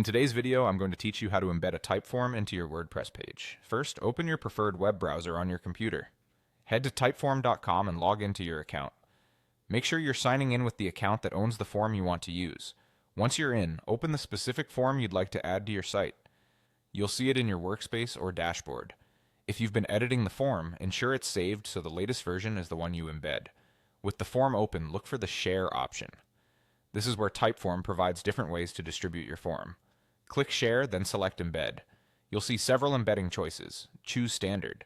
In today's video, I'm going to teach you how to embed a Typeform into your WordPress page. First, open your preferred web browser on your computer. Head to typeform.com and log into your account. Make sure you're signing in with the account that owns the form you want to use. Once you're in, open the specific form you'd like to add to your site. You'll see it in your workspace or dashboard. If you've been editing the form, ensure it's saved so the latest version is the one you embed. With the form open, look for the Share option. This is where Typeform provides different ways to distribute your form. Click Share, then select Embed. You'll see several embedding choices. Choose Standard.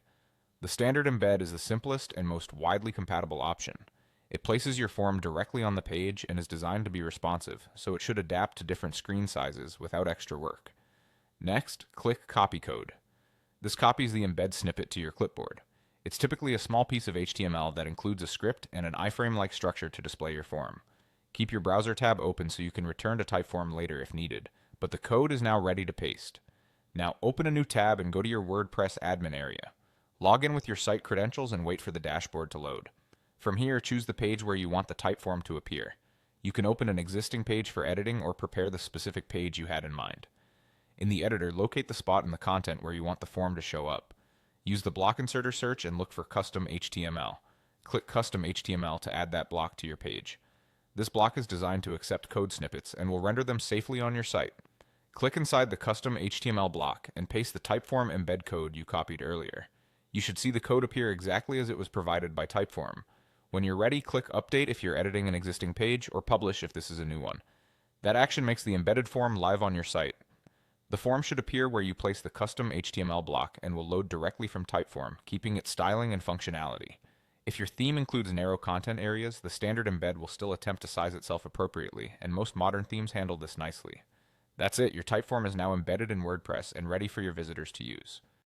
The standard embed is the simplest and most widely compatible option. It places your form directly on the page and is designed to be responsive, so it should adapt to different screen sizes without extra work. Next, click Copy Code. This copies the embed snippet to your clipboard. It's typically a small piece of HTML that includes a script and an iframe-like structure to display your form. Keep your browser tab open so you can return to Typeform later if needed, but the code is now ready to paste. Now open a new tab and go to your WordPress admin area. Log in with your site credentials and wait for the dashboard to load. From here, choose the page where you want the Typeform to appear. You can open an existing page for editing or prepare the specific page you had in mind. In the editor, locate the spot in the content where you want the form to show up. Use the block inserter search and look for Custom HTML. Click Custom HTML to add that block to your page. This block is designed to accept code snippets and will render them safely on your site. Click inside the Custom HTML block and paste the Typeform embed code you copied earlier. You should see the code appear exactly as it was provided by Typeform. When you're ready, click Update if you're editing an existing page, or Publish if this is a new one. That action makes the embedded form live on your site. The form should appear where you place the custom HTML block and will load directly from Typeform, keeping its styling and functionality. If your theme includes narrow content areas, the standard embed will still attempt to size itself appropriately, and most modern themes handle this nicely. That's it, your Typeform is now embedded in WordPress and ready for your visitors to use.